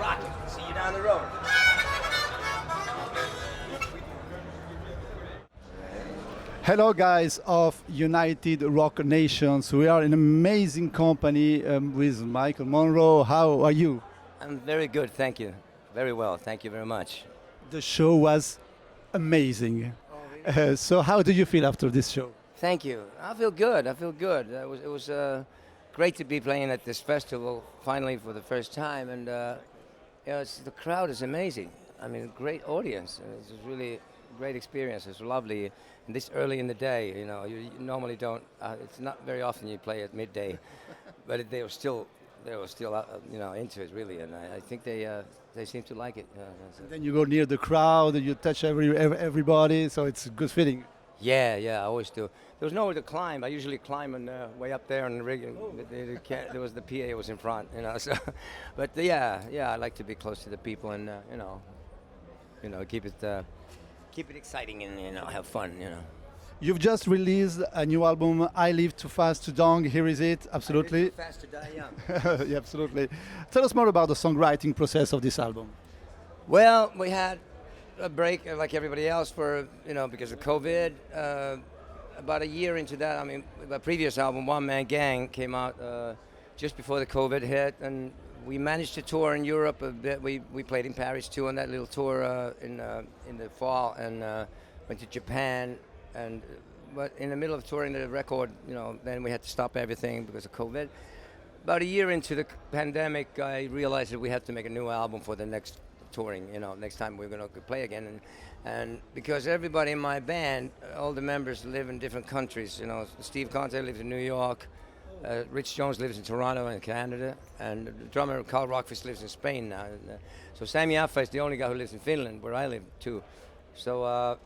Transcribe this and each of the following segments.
rock it. See you down the road. Hello, guys of United Rock Nations. We are an amazing company with Michael Monroe. How are you? I'm very good, thank you. Very well, thank you very much. The show was amazing. So, how do you feel after this show? Thank you. I feel good. It was great to be playing at this festival finally for the first time, and the crowd is amazing. I mean, great audience. It's really great experience. It's lovely. And this early in the day, you normally don't. It's not very often you play at midday, but they were still into it really, and I think they seem to like it. Then you go near the crowd, you touch everybody, so it's a good feeling. Yeah, I always do. There was nowhere to climb. I usually climb way up there, and there was the PA was in front, So, but I like to be close to the people, and keep it exciting and have fun. You've just released a new album, I Live Too Fast to Die. Here is it, absolutely. I Live Too Fast to Die Young. Yeah, absolutely. Tell us more about the songwriting process of this album. Well, we had a break like everybody else because of COVID. About a year into that, I mean, the previous album, One Man Gang, came out just before the COVID hit, and we managed to tour in Europe a bit. We played in Paris too on that little tour in the fall, and went to Japan. But in the middle of touring the record, then we had to stop everything because of COVID. About a year into the pandemic, I realized that we had to make a new album for the next touring. Next time we're going to play again, and because everybody in my band, all the members live in different countries. Steve Conte lives in New York. Rich Jones lives in Toronto in Canada, and the drummer Carl Rockfish lives in Spain now. So Sami Affa is the only guy who lives in Finland, where I live too. So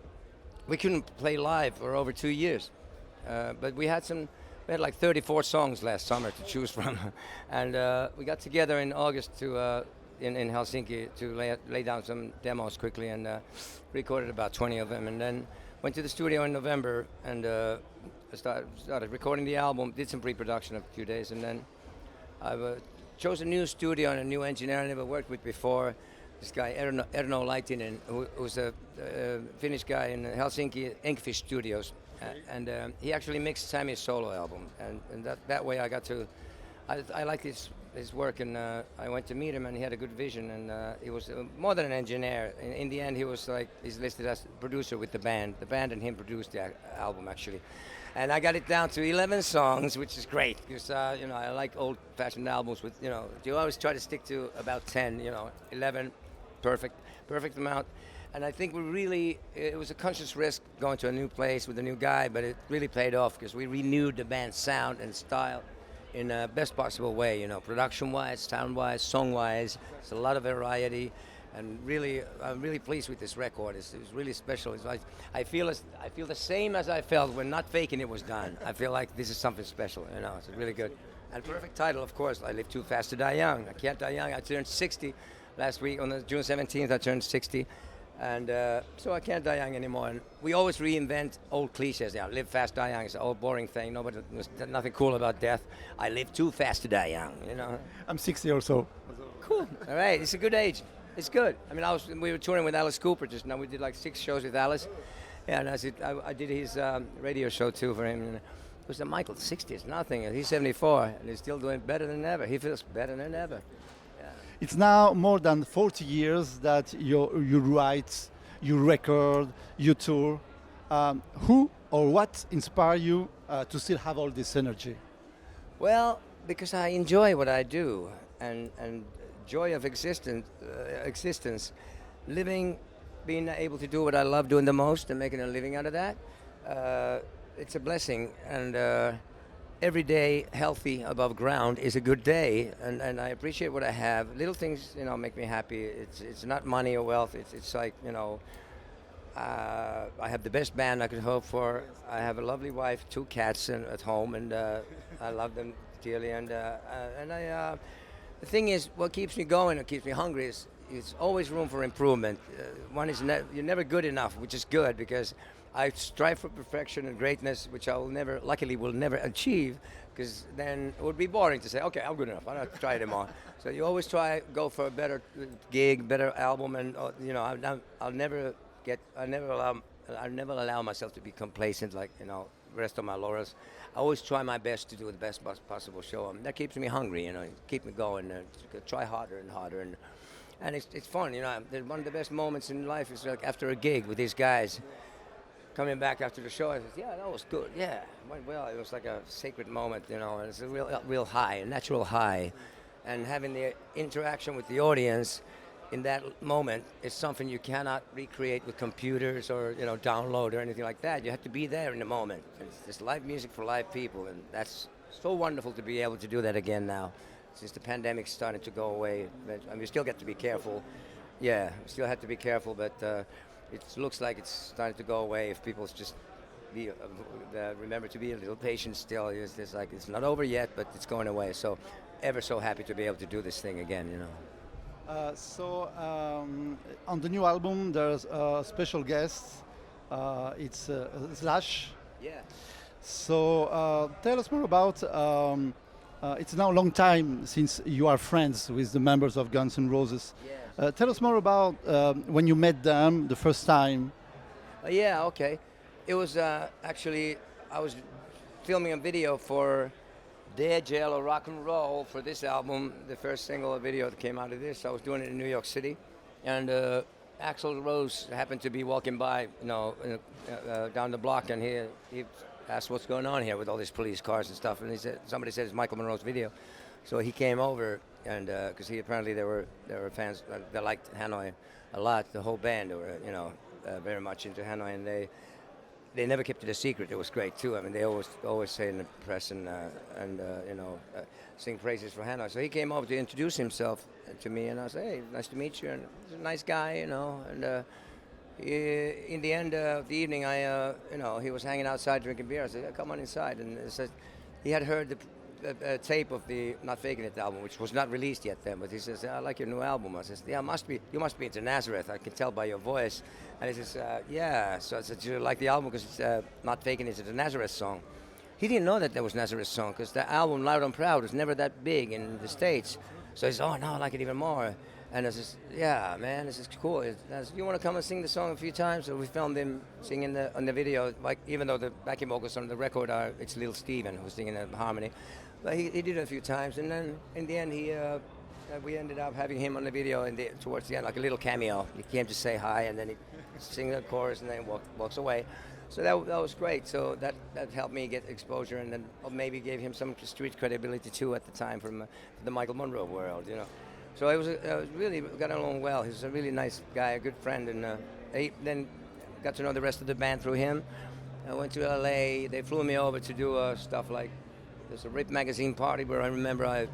we couldn't play live for over 2 years, but we had like 34 songs last summer to choose from, and we got together in August in Helsinki to lay down some demos quickly, and recorded about 20 of them, and then went to the studio in November and started recording the album, did some pre-production of a few days, and then I chose a new studio and a new engineer I never worked with before. This guy, Erno Laitinen, who's a Finnish guy in Helsinki, Inkfish Studios. And he actually mixed Sammy's solo album. And that way I got to... I like his work, and I went to meet him, and he had a good vision, and he was more than an engineer. In the end, he's listed as producer with the band. The band and him produced the album, actually. And I got it down to 11 songs, which is great, because, I like old-fashioned albums with, you always try to stick to about 10, 11, perfect amount. And I think it was a conscious risk going to a new place with a new guy, but it really paid off because we renewed the band's sound and style in the best possible way, production-wise, sound-wise, song-wise. It's a lot of variety, and I'm really pleased with this record. It was really special. I feel the same as I felt when Not Faking It was done. I feel like this is something special, It's really good. And perfect title, of course, I Live Too Fast to Die Young. I can't die young. I turned 60 last week. On June 17th, I turned 60. And so I can't die young anymore. And we always reinvent old cliches. Live fast, die young. It's an old boring thing. There's nothing cool about death. I live too fast to die young. I'm 60 or so. Cool. All right. It's a good age. It's good. I mean, we were touring with Alice Cooper just now. We did like 6 shows with Alice. Yeah, and I did his radio show too for him. And it was Michael, 60 is nothing. He's 74, and he's still doing better than ever. He feels better than ever. It's now more than 40 years that you write, you record, you tour. Who or what inspired you to still have all this energy? Well, because I enjoy what I do, and joy of existence, living, being able to do what I love doing the most and making a living out of that. It's a blessing, and every day healthy above ground is a good day, and I appreciate what I have. Little things, make me happy. It's not money or wealth. It's like, I have the best band I could hope for. I have a lovely wife, 2 cats at home, and I love them dearly. And the thing is, what keeps me going and keeps me hungry is it's always room for improvement. One is you're never good enough, which is good, because I strive for perfection and greatness, which I luckily will never achieve. because then it would be boring to say, okay, I'm good enough. I don't have to try it anymore. So you always try go for a better gig, better album, and I'll never allow myself to be complacent, like rest on my laurels. I always try my best to do the best possible show. That keeps me hungry, keep me going. Try harder and harder, and it's fun. One of the best moments in life is like after a gig with these guys. Coming back after the show, I said, "Yeah, that was good. Yeah, went well. It was like a sacred moment, and it's a real high, a natural high, and having the interaction with the audience in that moment is something you cannot recreate with computers or download or anything like that. You have to be there in the moment. It's live music for live people, and that's so wonderful to be able to do that again now, since the pandemic's starting to go away. But we still get to be careful. Yeah, we still have to be careful, but. It looks like it's starting to go away if people just remember to be a little patient still. It's like it's not over yet, but it's going away. So ever so happy to be able to do this thing again, On the new album, there's a special guest. It's Slash. Yeah. So tell us more about. It's now a long time since you are friends with the members of Guns N' Roses. Yes. Tell us more about when you met them the first time. Yeah, okay. It was actually, I was filming a video for Dead Jail or Rock and Roll for this album, the first single video that came out of this. I was doing it in New York City. And Axl Rose happened to be walking by, down the block, and he asked what's going on here with all these police cars and stuff. And somebody said it's Michael Monroe's video. So he came over, and because apparently they were fans that liked Hanoï a lot. The whole band were very much into Hanoï, and they never kept it a secret. It was great too. I mean, they always say in the press and sing praises for Hanoï. So he came over to introduce himself to me, and I said, "Hey, nice to meet you." And he's a nice guy, And in the end of the evening, he was hanging outside drinking beer. I said, "Come on inside." And he said he had heard the tape of the Not Faking It album, which was not released yet then, but he says, "I like your new album." I says, "Yeah, you must be into Nazareth. I can tell by your voice." And he says, "Yeah." So I said, "Do you like the album because it's Not Faking It? It's a Nazareth song." He didn't know that there was Nazareth song because the album Loud and Proud was never that big in the States. So he says, "Oh no, I like it even more." And I says, "Yeah, man, this is cool. You want to come and sing the song a few times?" So we filmed him singing on the video, like even though the backing vocals on the record it's Little Steven who's singing the harmony. But he did it a few times, and then in the end we ended up having him on the video towards the end, like a little cameo. He came to say hi, and then he sing the chorus, and then walks away. So that was great. So that helped me get exposure, and then maybe gave him some street credibility too at the time from the Michael Monroe world, So it was really got along well. He was a really nice guy, a good friend, and I then got to know the rest of the band through him. I went to LA. They flew me over to do stuff like there's a Rip magazine party where I remember I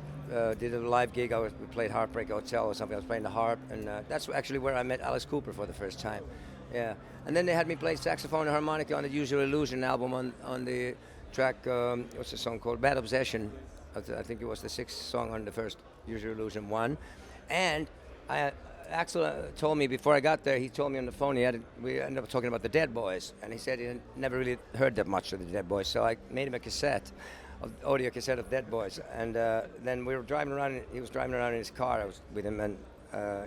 did a live gig. We played Heartbreak Hotel or something. I was playing the harp, and that's actually where I met Alice Cooper for the first time. Yeah, and then they had me play saxophone and harmonica on the Use Your Illusion album on the track. What's the song called? Bad Obsession. I think it was the sixth song on the first Use Your Illusion one. And Axl told me before I got there, he told me on the phone, we ended up talking about the Dead Boys, and he said he never really heard that much of the Dead Boys, so I made him a audio cassette of Dead Boys, and then we were driving around, he was driving around in his car, I was with him and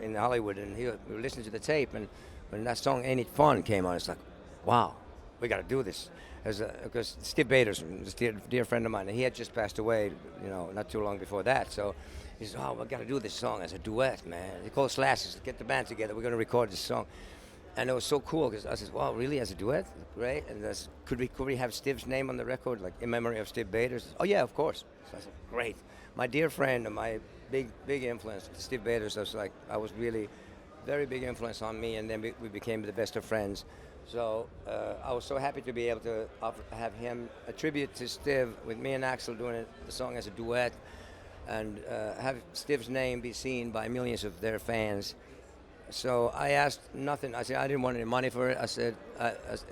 in Hollywood, and we were listening to the tape, and when that song Ain't It Fun came on, it's like, wow, we got to do this. Because Steve Baders, a dear friend of mine, and he had just passed away, not too long before that. So he said, "Oh, we got to do this song as a duet, man." He called Slash, get the band together. We're going to record this song, and it was so cool because I said, "Wow, really, as a duet? Great!" And could we have Steve's name on the record, like in memory of Steve Baders? Oh yeah, of course. So I said, "Great." My dear friend and my big influence, Steve Baders, I was really very big influence on me, and then we became the best of friends. So I was so happy to be able to have him a tribute to Steve with me and Axl doing the song as a duet, and have Steve's name be seen by millions of their fans. So I asked nothing. I said I didn't want any money for it. I said as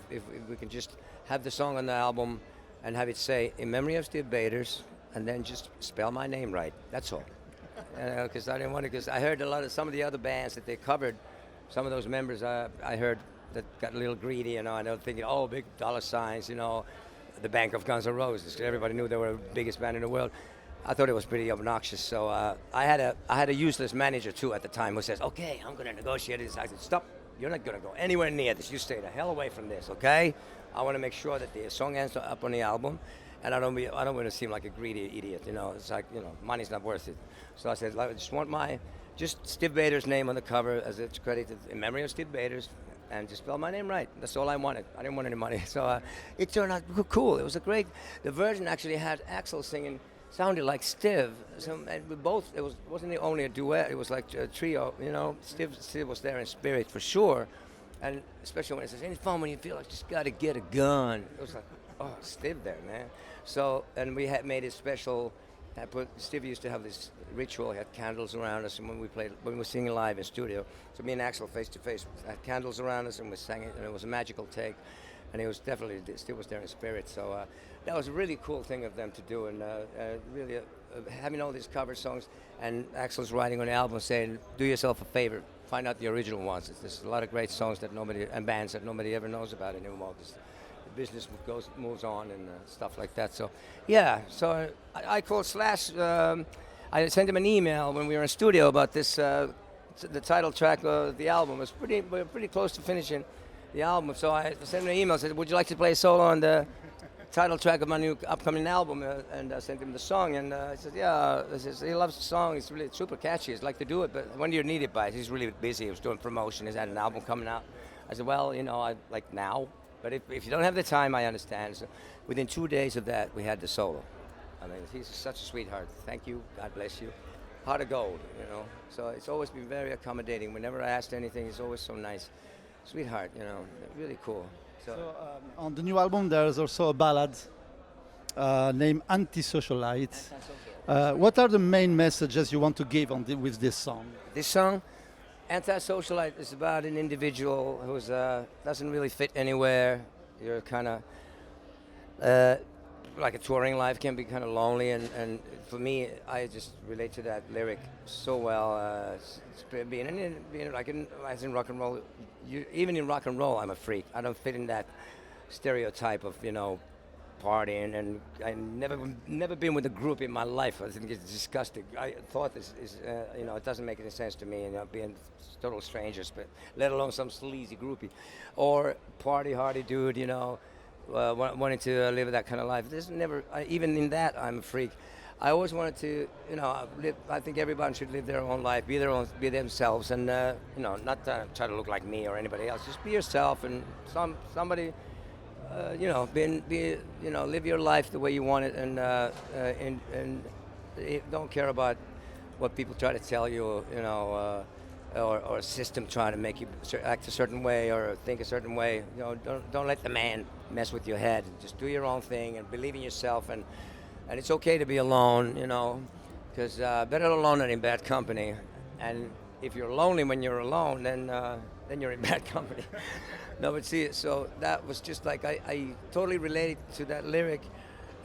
if we can just have the song on the album and have it say in memory of Steve Baders, and then just spell my name right. That's all. Because I didn't want to. Because I heard some of the other bands that they covered. Some of those members I heard that got a little greedy, and I was thinking, oh, big dollar signs, the bank of Guns N' Roses. 'Cause everybody knew they were the biggest band in the world. I thought it was pretty obnoxious. So I had a useless manager too at the time who says, "Okay, I'm going to negotiate this." I said, "Stop! You're not going to go anywhere near this. You stay the hell away from this, okay? I want to make sure that the song ends up on the album, and I don't want to seem like a greedy idiot. It's like money's not worth it." So I said, "I just want just Steve Bader's name on the cover as it's credited in memory of Steve Bader's, and just spell my name right. That's all I wanted. I didn't want any money." So it turned out cool. It was the version actually had Axl singing, sounded like Steve. So, and we both, wasn't only a duet, it was like a trio, Steve was there in spirit for sure. And especially when it says, "Any fun when you feel like you just got to get a gun." It was like, oh, Steve there, man. So, and we had made it special. Steve used to have this ritual. He had candles around us, and when we were singing live in studio, so me and Axl face to face had candles around us, and we sang it, and it was a magical take. And Steve was there in spirit. So that was a really cool thing of them to do, and really having all these cover songs, and Axl's writing on the album saying, "Do yourself a favor, find out the original ones." There's a lot of great songs and bands that nobody ever knows about anymore. The business moves on and stuff like that. So, yeah. So I called Slash. I sent him an email when we were in studio about this. The title track of the album we were pretty close to finishing the album. So I sent him an email. Said, "Would you like to play a solo on the title track of my new upcoming album?" And I sent him the song, and he said, "Yeah." He loves the song. It's really super catchy. He'd like to do it, but when do you need it by? He's really busy. He was doing promotion. He's had an album coming out. I said, "Well, I like now, but if you don't have the time, I understand." So within 2 days of that, we had the solo. I mean, he's such a sweetheart. Thank you. God bless you. Heart of gold, So it's always been very accommodating. Whenever I asked anything, he's always so nice. Sweetheart, really cool. So on the new album, there's also a ballad named "Antisocialite." What are the main messages you want to give with this song? This song, "Antisocialite," is about an individual who doesn't really fit anywhere. You're kind of like a touring life can be kind of lonely, and for me, I just relate to that lyric so well. Being like as in rock and roll, even in rock and roll, I'm a freak. I don't fit in that stereotype of partying, and I never been with a group in my life. I think it's disgusting. I thought this is it doesn't make any sense to me. Being total strangers, but let alone some sleazy groupie, or party hardy dude. Wanting to live that kind of life. There's never, even in that, I'm a freak. I always wanted to, live. I think everyone should live their own life, be themselves, and not try to look like me or anybody else. Just be yourself, and somebody, live your life the way you want it, and don't care about what people try to tell you, or a system trying to make you act a certain way or think a certain way. Don't let the man mess with your head. Just do your own thing and believe in yourself. And it's okay to be alone, because better alone than in bad company. And if you're lonely when you're alone, then you're in bad company. No, but see, so that was just like I totally related to that lyric,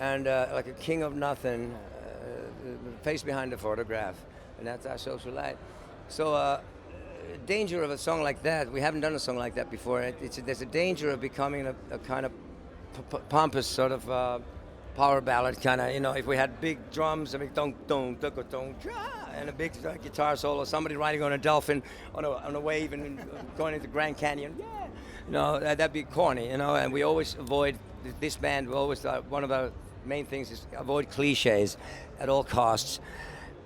and like a king of nothing, face behind the photograph, and that's our social life. So. Danger of a song like that. We haven't done a song like that before. There's a danger of becoming a kind of pompous sort of power ballad kind of. If we had big drums, don't, and a big guitar solo, somebody riding on a dolphin on a wave and going into Grand Canyon. Yeah, that'd be corny. And we always avoid this band. We always one of our main things is avoid cliches at all costs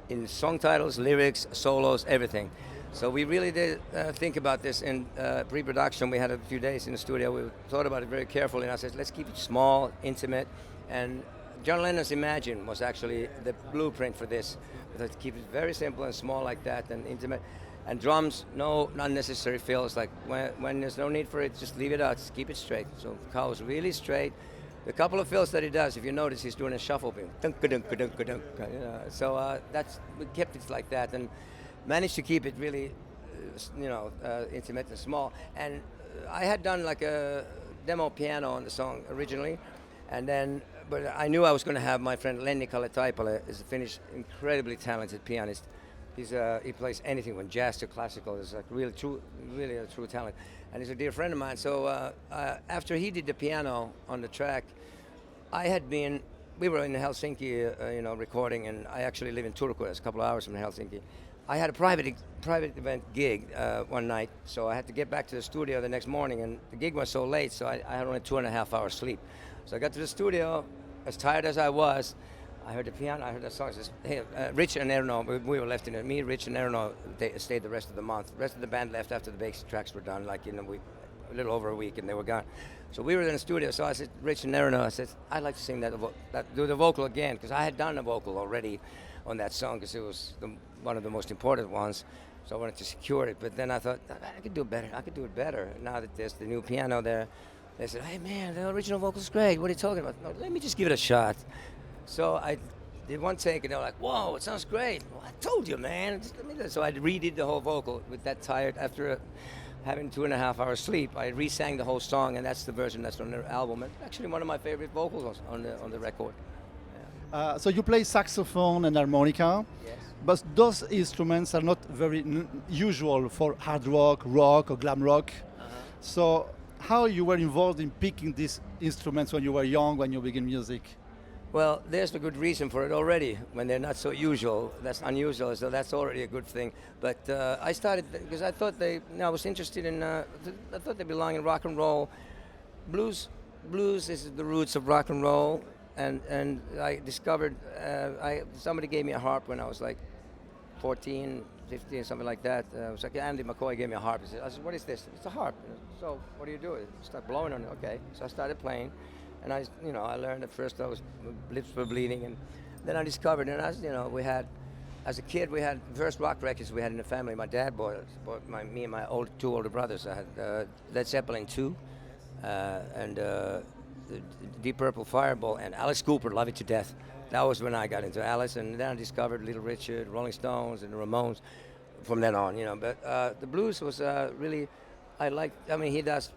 in song titles, lyrics, solos, everything. So we really did think about this in pre-production. We had a few days in the studio. We thought about it very carefully, and I said, let's keep it small, intimate. And John Lennon's Imagine was actually the blueprint for this. Let's keep it very simple and small like that, and intimate. And drums, no unnecessary fills. Like when there's no need for it, just leave it out. Just keep it straight. So Carl was really straight. The couple of fills that he does, if you notice, he's doing a shuffle beat. So we kept it like that, and managed to keep it really, intimate and small. And I had done like a demo piano on the song originally, but I knew I was going to have my friend Lenny Kaletaipale, is a Finnish, incredibly talented pianist. He plays anything from jazz to classical. He's like really a true talent, and he's a dear friend of mine. So after he did the piano on the track, I had been. We were in Helsinki, recording, and I actually live in Turku. It's a couple of hours from Helsinki. I had a private event gig one night, so I had to get back to the studio the next morning, and the gig was so late, so I had only 2.5 hours sleep. So I got to the studio, as tired as I was. I heard the piano, I heard the song. Says, hey, Rich and Erno, we were left in it. Me, Rich, and Erno, they stayed the rest of the month. The rest of the band left after the basic tracks were done, like a little over a week, and they were gone. So we were in the studio. So I said, Rich and Erno, I said, I'd like to sing do the vocal again, because I had done a vocal already on that song, because it was one of the most important ones. So I wanted to secure it. But then I thought, I could do it better. I could do it better. Now that there's the new piano there, they said, hey man, the original vocal's great. What are you talking about? No, let me just give it a shot. So I did one take, and they were like, whoa, it sounds great. Well, I told you, man. So I redid the whole vocal with that tired. After having 2.5 hours sleep, I re-sang the whole song, and that's the version that's on the album. It's actually one of my favorite vocals on the record. So you play saxophone and harmonica, Yes. but those instruments are not very usual for hard rock, rock, or glam rock. So how you were involved in picking these instruments when you were young, when you began music? Well, there's a good reason for it already. When they're not so usual, that's unusual, so that's already a good thing. But I started because I thought I was interested in. I thought they belong in rock and roll. Blues is the roots of rock and roll, and I discovered. Somebody gave me a harp when I was like 14, 15, something like that. It was like Andy McCoy gave me a harp. I said, "What is this?" It's a harp. So what do you do? Start blowing on it. Okay. So I started playing. And I learned at first lips were bleeding, and then I discovered, and as a kid, we had first rock records we had in the family. My dad bought me and my two older brothers. I had Led Zeppelin 2, and Deep Purple, Fireball, and Alice Cooper, Love It to Death. That was when I got into Alice, and then I discovered Little Richard, Rolling Stones, and the Ramones. From then on, but the blues was really, he does.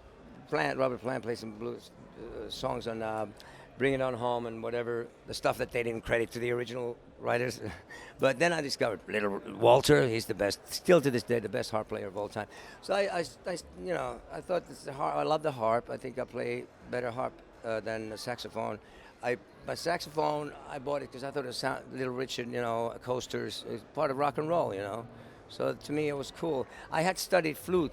Robert Plant plays some blues songs on Bring It On Home and whatever, the stuff that they didn't credit to the original writers. But then I discovered Little Walter, he's the best, still to this day, the best harp player of all time. So I thought I love the harp. I think I play better harp than the saxophone. My saxophone, I bought it because I thought it sounded Little Richard, coasters, it's part of rock and roll, So to me it was cool. I had studied flute,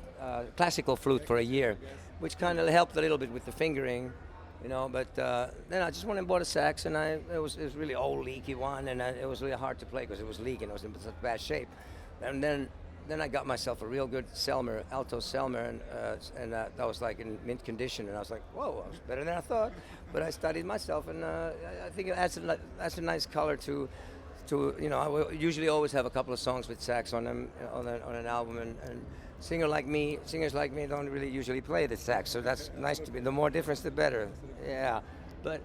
classical flute for a year, which kind of helped a little bit with the fingering, but then I just went and bought a sax, and it was really old leaky one, and it was really hard to play because it was leaking, it was in such bad shape. And then I got myself a real good Selmer, alto Selmer, and that was like in mint condition, and I was like, whoa, that was better than I thought. But I studied myself, and I think it adds a nice color to I will usually always have a couple of songs with sax on them on an album, and singers like me don't really usually play the sax, so that's nice to be. The more difference, the better. Yeah, but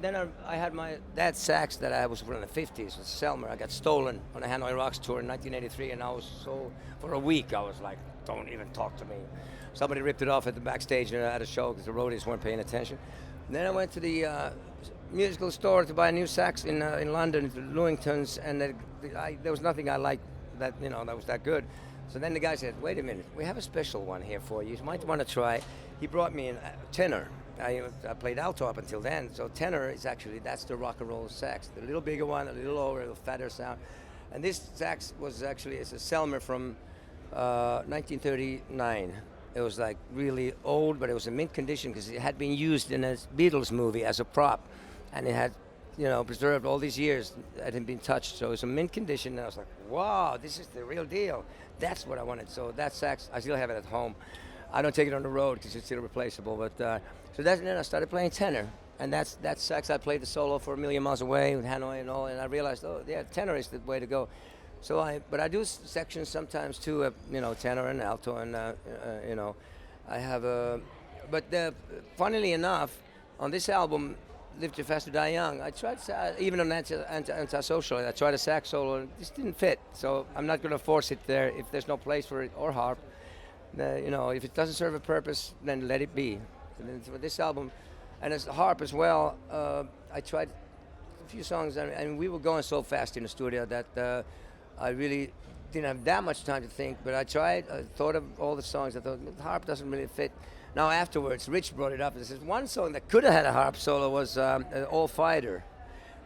then I had my dad's sax that I was from the 50s, was Selmer. I got stolen on the Hanoï Rocks tour in 1983, and for a week I was like, don't even talk to me. Somebody ripped it off at the backstage at a show because the roadies weren't paying attention. And then I went to the musical store to buy a new sax in London, to Lewington's, and there was nothing I liked that was that good. So then the guy said, wait a minute, we have a special one here for you. You might want to try. He brought me a tenor. I played alto up until then, so tenor is that's the rock and roll sax. The little bigger one, a little lower, a little fatter sound. And this sax it's a Selmer from 1939. It was like really old, but it was in mint condition because it had been used in a Beatles movie as a prop. And it had, preserved all these years. It hadn't been touched, so it was in mint condition. And I was like, wow, this is the real deal. That's what I wanted. So that sax, I still have it at home. I don't take it on the road because it's still replaceable. But then I started playing tenor, and that sax I played the solo for A Million Miles Away with Hanoï and all. And I realized, tenor is the way to go. So I do sections sometimes too, tenor and alto, and I have but funnily enough, on this album, Live Too Fast to Die Young, I tried, even on Antisocial, I tried a sax solo, and it just didn't fit. So I'm not going to force it there if there's no place for it, or harp. If it doesn't serve a purpose, then let it be. And then for this album, and as harp as well, I tried a few songs, and we were going so fast in the studio that I really didn't have that much time to think, but I thought of all the songs. I thought, the harp doesn't really fit. Now afterwards, Rich brought it up and says one song that could have had a harp solo was All Fighter.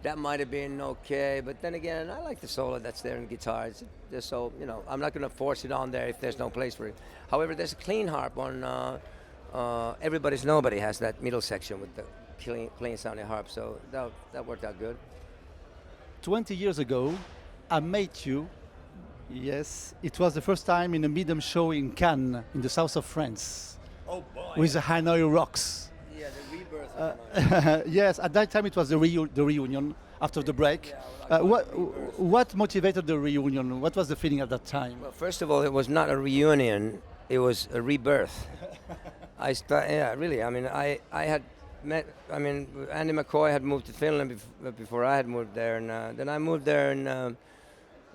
That might have been okay, but then again, I like the solo that's there in guitar. So I'm not going to force it on there if there's no place for it. However, there's a clean harp on Everybody's Nobody has that middle section with the clean sounding harp, so that worked out good. 20 years ago, I met you. Yes, it was the first time in a medium show in Cannes, in the south of France, Oh boy! with the Hanoï Rocks. Yeah, the rebirth. Of Yes, at that time it was the reunion after the break. Yeah, What motivated the reunion? What was the feeling at that time? Well, first of all, it was not a reunion; it was a rebirth. Yeah, really. I mean, I had met. I mean, Andy McCoy had moved to Finland before I had moved there, and then I moved there, and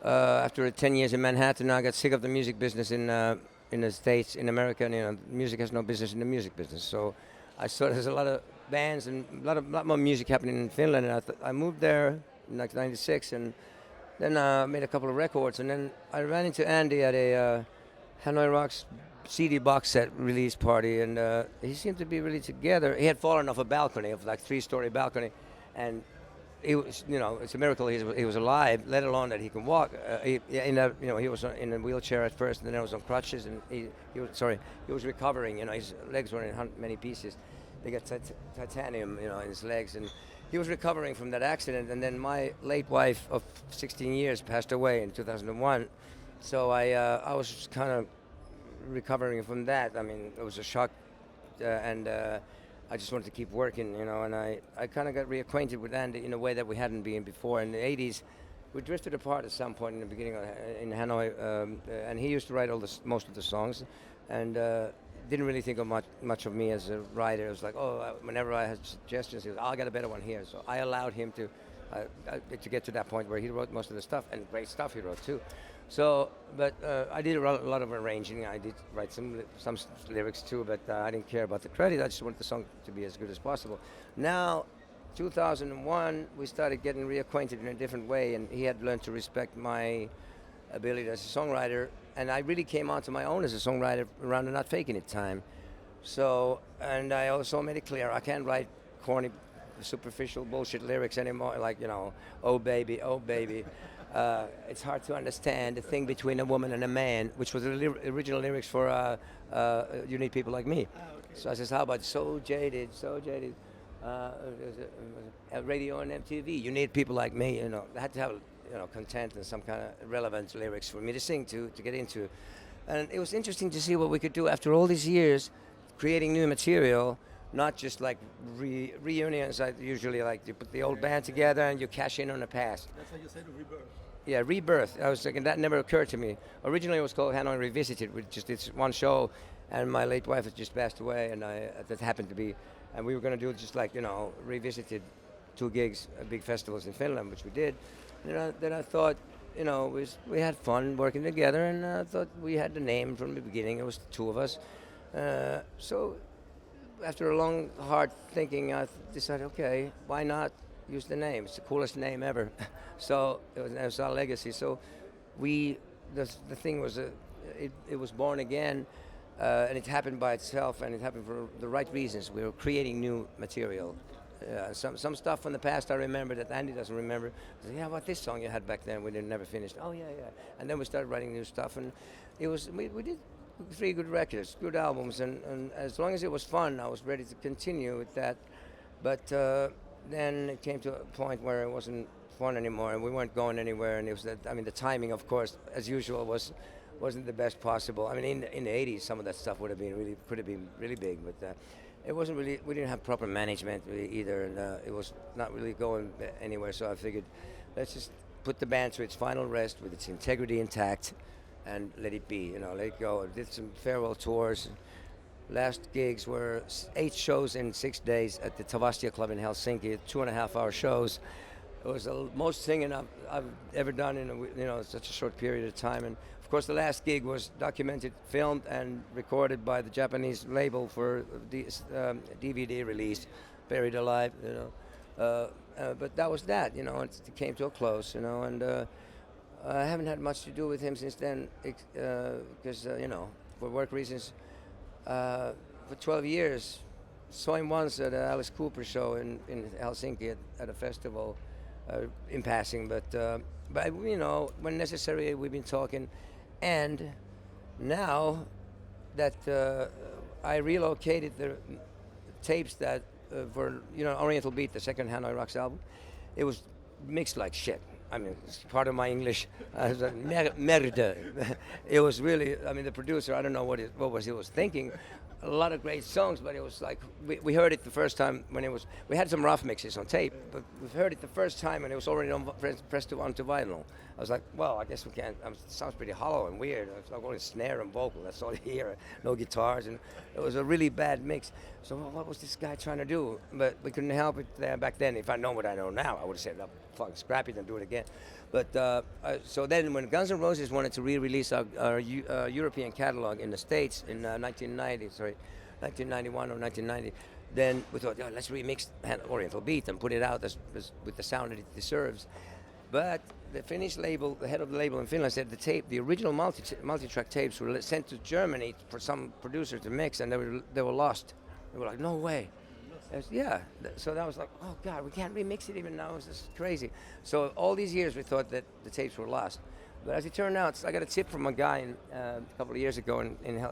after 10 years in Manhattan, I got sick of the music business in the States, in America. And, music has no business in the music business. So I saw there's a lot of bands and a lot more music happening in Finland, and I moved there in like '96, and then made a couple of records, and then I ran into Andy at a Hanoï Rocks CD box set release party, and he seemed to be really together. He had fallen off a balcony, of like 3-story balcony, and he was, it's a miracle he was alive, let alone that he can walk. He was in a wheelchair at first, and then he was on crutches, and he was recovering. His legs were in many pieces. They got titanium, in his legs, and he was recovering from that accident. And then my late wife of 16 years passed away in 2001, so I was kind of recovering from that. I mean, it was a shock, and I just wanted to keep working, and I kind of got reacquainted with Andy in a way that we hadn't been before. In the 80s, we drifted apart at some point in the beginning in Hanoi, and he used to write most of the songs, and didn't really think of much of me as a writer. It was like, whenever I had suggestions, he was, I got a better one here. So I allowed him to get to that point where he wrote most of the stuff, and great stuff he wrote too. So, but I did a lot of arranging. I did write some lyrics too, but I didn't care about the credit. I just wanted the song to be as good as possible. Now, 2001, we started getting reacquainted in a different way, and he had learned to respect my ability as a songwriter, and I really came onto my own as a songwriter around the Not Faking It time. So, and I also made it clear I can't write corny, superficial bullshit lyrics anymore, like, oh baby, oh baby. It's hard to understand the thing between a woman and a man, which was the original lyrics for You Need People Like Me. Okay. So I says, how about so jaded, radio and MTV, you need people like me, I had to have, content and some kind of relevant lyrics for me to sing to get into. And it was interesting to see what we could do after all these years, creating new material, not just like reunions. I usually like you put the old band together and you cash in on the past. That's how you said rebirth. Yeah, rebirth. I was thinking that never occurred to me. Originally, it was called Hanoï Revisited, which just did one show, and my late wife had just passed away, and that happened to be, and we were going to do just like revisited 2 gigs, big festivals in Finland, which we did. Then I thought, we had fun working together, and I thought we had the name from the beginning. It was the 2 of us. So after a long, hard thinking, I decided, okay, why not use the name? It's the coolest name ever. So it was our legacy. So the thing was, it was born again, and it happened by itself, and it happened for the right reasons. We were creating new material. Some stuff from the past I remember that Andy doesn't remember. I said, yeah, what this song you had back then? We never finished. Oh yeah. And then we started writing new stuff, and it was we did 3 good records, good albums, and as long as it was fun, I was ready to continue with that. But then it came to a point where it wasn't fun anymore, and we weren't going anywhere. And it was the timing, of course, as usual, wasn't the best possible. I mean, in the 80s, some of that stuff could have been really big, but it wasn't really. We didn't have proper management either, and it was not really going anywhere. So I figured, let's just put the band to its final rest with its integrity intact, and let it be. Let it go. I did some farewell tours. Last gigs were 8 shows in 6 days at the Tavastia Club in Helsinki, 2.5-hour shows. It was the most singing I've ever done in such a short period of time. And of course, the last gig was documented, filmed, and recorded by the Japanese label for the DVD release, Buried Alive. But that was that. It came to a close. And I haven't had much to do with him since then, because for work reasons. for 12 years. Saw him once at a Alice Cooper show in Helsinki at a festival, in passing. But you know, when necessary, we've been talking. And now that I relocated the tapes that for Oriental Beat, the second Hanoï Rocks album, it was mixed like shit. I mean, it's part of my English. Merde. It was really. I mean, the producer. I don't know what he was thinking. A lot of great songs, but it was like we heard it the first time when it was. We had some rough mixes on tape, but we heard it the first time and it was already pressed onto vinyl. I was like, well, I guess we can't. It sounds pretty hollow and weird. It's like only snare and vocal. That's all you hear. No guitars, and it was a really bad mix. So what was this guy trying to do? But we couldn't help it back then. If I know what I know now, I would have said, "Oh, fucking scrap it and do it again." But so then, when Guns N' Roses wanted to re-release our European catalog in the States in 1991 or 1990, then we thought, let's remix Oriental Beat and put it out as with the sound that it deserves. But the Finnish label, the head of the label in Finland, said the original multi-track tapes were sent to Germany for some producer to mix, and they were lost. They were like, no way. So that was like, oh God, we can't remix it even now. It's just crazy. So all these years we thought that the tapes were lost. But as it turned out, I got a tip from a guy a couple of years ago in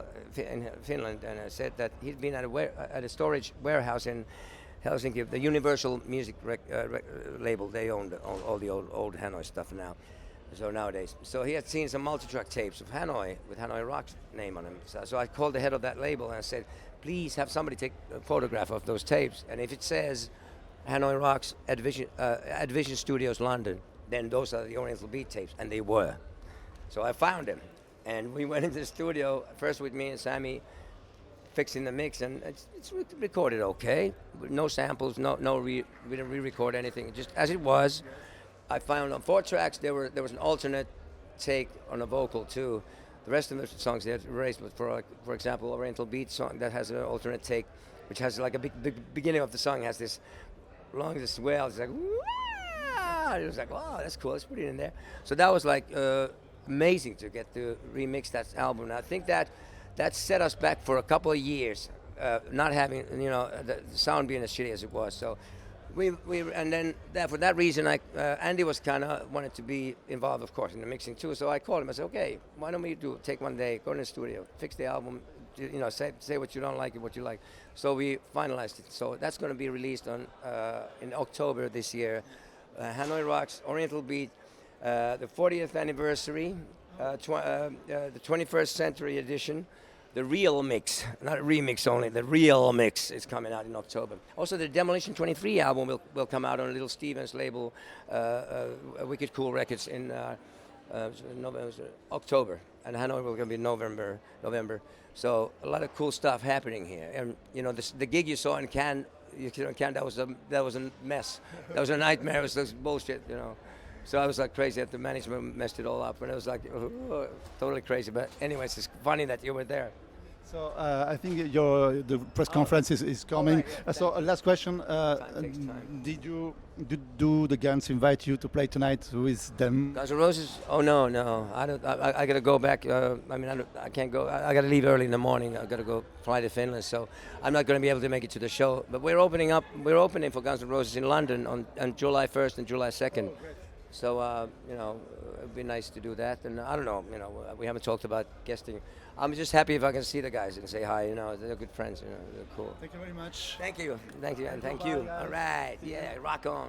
Finland, and said that he'd been at a storage warehouse in Helsinki, the Universal Music label. They owned all the old Hanoï stuff now. So nowadays, so he had seen some multi-track tapes of Hanoï with Hanoï Rocks name on them. So I called the head of that label and I said, please have somebody take a photograph of those tapes, and if it says Hanoï Rocks at Vision Studios London, then those are the Oriental Beat tapes, and they were. So I found them, and we went into the studio first with me and Sammy, fixing the mix, and it's recorded okay, no samples, we didn't re-record anything, just as it was. I found on 4 tracks there was an alternate take on a vocal too. The rest of the songs they had erased, but for example, Oriental Beat song that has an alternate take, which has like a big beginning of the song has this long wail. It's like, wah! It was like, wow, that's cool. Let's put it in there. So that was like amazing to get to remix that album. And I think that set us back for a couple of years, not having the sound being as shitty as it was. So. And then for that reason, Andy was kind of wanted to be involved, of course, in the mixing too. So I called him. I said, okay, why don't we take one day, go in the studio, fix the album, say what you don't like and what you like. So we finalized it. So that's going to be released in October this year. Hanoï Rocks, Oriental Beat, the 40th anniversary, the 21st century edition. The real mix, not a remix only, the real mix is coming out in October. Also, the Demolition 23 album will come out on Little Steven's label, Wicked Cool Records, in October. And Hanoï will be November. So a lot of cool stuff happening here. And the gig you saw in Cannes, that was a mess. That was a nightmare. It was bullshit. So I was like crazy. The management messed it all up, and it was like totally crazy. But anyways, it's funny that you were there. So I think the press conference is coming. Right, So last question: takes time. do the Guns invite you to play tonight with them? Guns N' Roses? Oh no, I don't. I gotta go back. I can't go. I gotta leave early in the morning. I gotta go fly to Finland, so I'm not gonna be able to make it to the show. But we're opening for Guns N' Roses in London on July 1st and July 2nd. So, it'd be nice to do that. And I don't know, we haven't talked about guesting. I'm just happy if I can see the guys and say hi, they're good friends, they're cool. Thank you very much. Thank you, and thank you. All right, yeah, rock on.